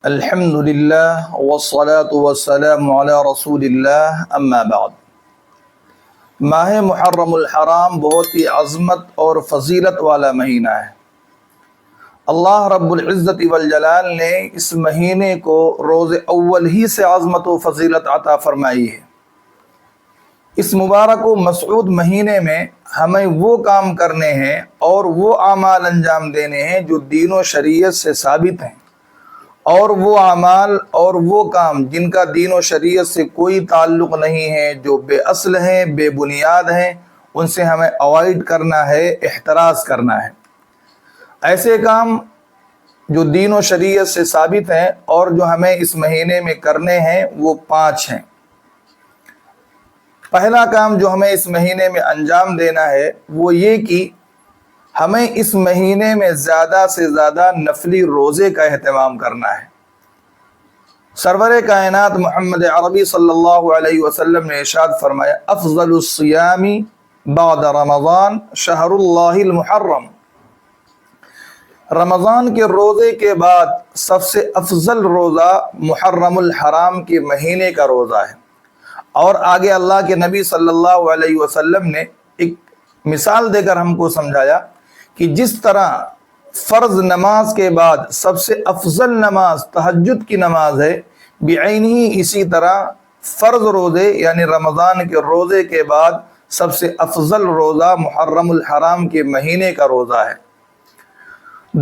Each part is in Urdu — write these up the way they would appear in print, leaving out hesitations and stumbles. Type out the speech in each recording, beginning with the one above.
الحمد للہ والصلاة والسلام علی رسول اللہ اما بعد۔ ماہ محرم الحرام بہت ہی عظمت اور فضیلت والا مہینہ ہے۔ اللہ رب العزت والجلال نے اس مہینے کو روز اول ہی سے عظمت و فضیلت عطا فرمائی ہے۔ اس مبارک و مسعود مہینے میں ہمیں وہ کام کرنے ہیں اور وہ اعمال انجام دینے ہیں جو دین و شریعت سے ثابت ہیں، اور وہ اعمال اور وہ کام جن کا دین و شریعت سے کوئی تعلق نہیں ہے، جو بے اصل ہیں، بے بنیاد ہیں، ان سے ہمیں اوائڈ کرنا ہے، احتراز کرنا ہے۔ ایسے کام جو دین و شریعت سے ثابت ہیں اور جو ہمیں اس مہینے میں کرنے ہیں وہ 5 ہیں۔ پہلا کام جو ہمیں اس مہینے میں انجام دینا ہے وہ یہ کہ ہمیں اس مہینے میں زیادہ سے زیادہ نفلی روزے کا اہتمام کرنا ہے۔ سرور کائنات محمد عربی صلی اللہ علیہ وسلم نے ارشاد فرمایا، افضل الصیام بعد رمضان شہر اللہ المحرم۔ رمضان کے روزے کے بعد سب سے افضل روزہ محرم الحرام کے مہینے کا روزہ ہے۔ اور آگے اللہ کے نبی صلی اللہ علیہ وسلم نے ایک مثال دے کر ہم کو سمجھایا کہ جس طرح فرض نماز کے بعد سب سے افضل نماز تہجد کی نماز ہے، بعینہ اسی طرح فرض روزے یعنی رمضان کے روزے کے بعد سب سے افضل روزہ محرم الحرام کے مہینے کا روزہ ہے۔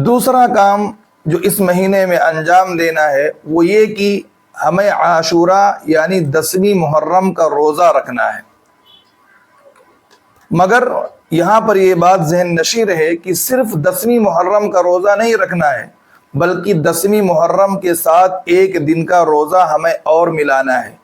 دوسرا کام جو اس مہینے میں انجام دینا ہے وہ یہ کہ ہمیں عاشوراء یعنی 10ویں محرم کا روزہ رکھنا ہے۔ مگر یہاں پر یہ بات ذہن نشیں رہے کہ صرف 10ویں محرم کا روزہ نہیں رکھنا ہے، بلکہ 10ویں محرم کے ساتھ ایک دن کا روزہ ہمیں اور ملانا ہے۔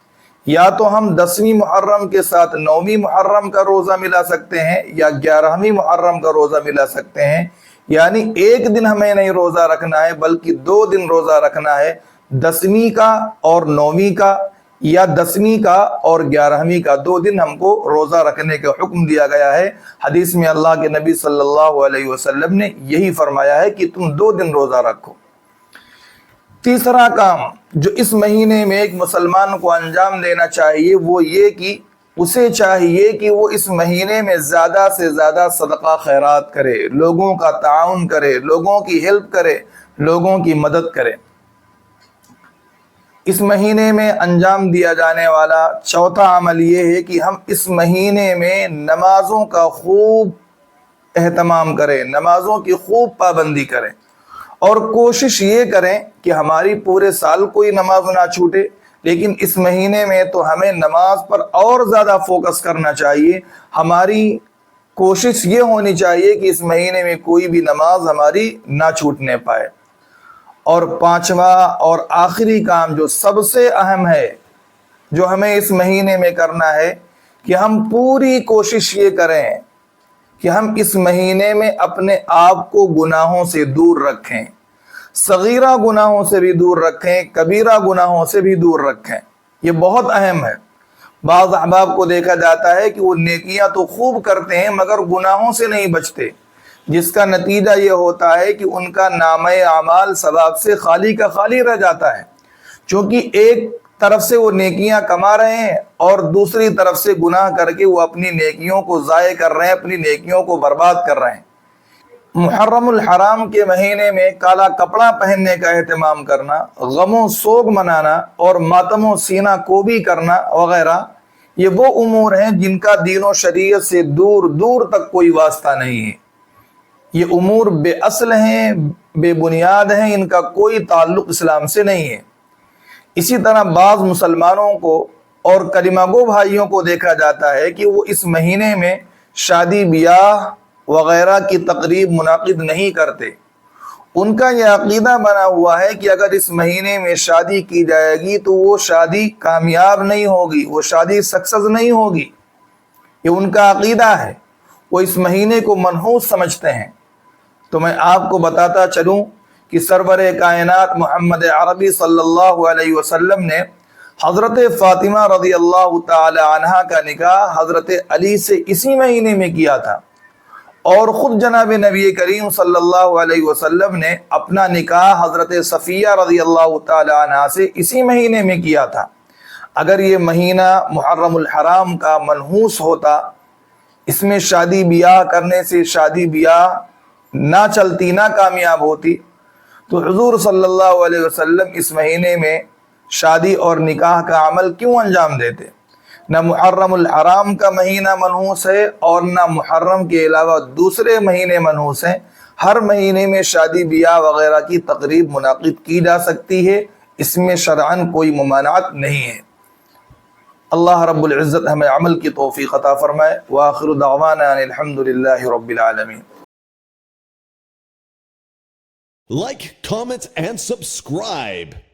یا تو ہم 10ویں محرم کے ساتھ 9ویں محرم کا روزہ ملا سکتے ہیں یا 11ویں محرم کا روزہ ملا سکتے ہیں، یعنی ایک دن ہمیں نہیں روزہ رکھنا ہے بلکہ 2 دن روزہ رکھنا ہے، 10ویں کا اور 9ویں کا، یا 10ویں کا اور 11ویں کا 2 دن ہم کو روزہ رکھنے کا حکم دیا گیا ہے۔ حدیث میں اللہ کے نبی صلی اللہ علیہ وسلم نے یہی فرمایا ہے کہ تم 2 دن روزہ رکھو۔ تیسرا کام جو اس مہینے میں ایک مسلمان کو انجام دینا چاہیے وہ یہ کہ اسے چاہیے کہ وہ اس مہینے میں زیادہ سے زیادہ صدقہ خیرات کرے، لوگوں کا تعاون کرے، لوگوں کی ہیلپ کرے، لوگوں کی مدد کرے۔ اس مہینے میں انجام دیا جانے والا چوتھا عمل یہ ہے کہ ہم اس مہینے میں نمازوں کا خوب اہتمام کریں، نمازوں کی خوب پابندی کریں، اور کوشش یہ کریں کہ ہماری پورے سال کوئی نماز نہ چھوٹے، لیکن اس مہینے میں تو ہمیں نماز پر اور زیادہ فوکس کرنا چاہیے۔ ہماری کوشش یہ ہونی چاہیے کہ اس مہینے میں کوئی بھی نماز ہماری نہ چھوٹنے پائے۔ اور 5واں اور آخری کام جو سب سے اہم ہے جو ہمیں اس مہینے میں کرنا ہے کہ ہم پوری کوشش یہ کریں کہ ہم اس مہینے میں اپنے آپ کو گناہوں سے دور رکھیں، صغیرہ گناہوں سے بھی دور رکھیں، کبیرہ گناہوں سے بھی دور رکھیں۔ یہ بہت اہم ہے۔ بعض احباب کو دیکھا جاتا ہے کہ وہ نیکیاں تو خوب کرتے ہیں مگر گناہوں سے نہیں بچتے، جس کا نتیجہ یہ ہوتا ہے کہ ان کا نامہ اعمال ثواب سے خالی کا خالی رہ جاتا ہے، چونکہ ایک طرف سے وہ نیکیاں کما رہے ہیں اور دوسری طرف سے گناہ کر کے وہ اپنی نیکیوں کو ضائع کر رہے ہیں، اپنی نیکیوں کو برباد کر رہے ہیں۔ محرم الحرام کے مہینے میں کالا کپڑا پہننے کا اہتمام کرنا، غم و سوگ منانا اور ماتم و سینہ کوبی کرنا وغیرہ، یہ وہ امور ہیں جن کا دین و شریعت سے دور دور تک کوئی واسطہ نہیں ہے۔ یہ امور بے اصل ہیں، بے بنیاد ہیں، ان کا کوئی تعلق اسلام سے نہیں ہے۔ اسی طرح بعض مسلمانوں کو اور کلمہ گو بھائیوں کو دیکھا جاتا ہے کہ وہ اس مہینے میں شادی بیاہ وغیرہ کی تقریب منعقد نہیں کرتے۔ ان کا یہ عقیدہ بنا ہوا ہے کہ اگر اس مہینے میں شادی کی جائے گی تو وہ شادی کامیاب نہیں ہوگی، وہ شادی سکسیس نہیں ہوگی۔ یہ ان کا عقیدہ ہے، وہ اس مہینے کو منحوس سمجھتے ہیں۔ تو میں آپ کو بتاتا چلوں کہ سرور کائنات محمد عربی صلی اللہ علیہ وسلم نے حضرت فاطمہ رضی اللہ تعالی عنہا کا نکاح حضرت علی سے اسی مہینے میں کیا تھا، اور خود جناب نبی کریم صلی اللہ علیہ وسلم نے اپنا نکاح حضرت صفیہ رضی اللہ تعالی عنہ سے اسی مہینے میں کیا تھا۔ اگر یہ مہینہ محرم الحرام کا منحوس ہوتا، اس میں شادی بیاہ کرنے سے شادی بیاہ نہ چلتی، نہ کامیاب ہوتی، تو حضور صلی اللہ علیہ وسلم اس مہینے میں شادی اور نکاح کا عمل کیوں انجام دیتے؟ نہ محرم الحرام کا مہینہ منحوس ہے اور نہ محرم کے علاوہ دوسرے مہینے منحوس ہیں۔ ہر مہینے میں شادی بیاہ وغیرہ کی تقریب منعقد کی جا سکتی ہے، اس میں شرعاً کوئی ممانعت نہیں ہے۔ اللہ رب العزت ہمیں عمل کی توفیق عطا فرمائے۔ وآخر دعوانا ان الحمدللہ رب العالمین۔ Like, comment, and subscribe.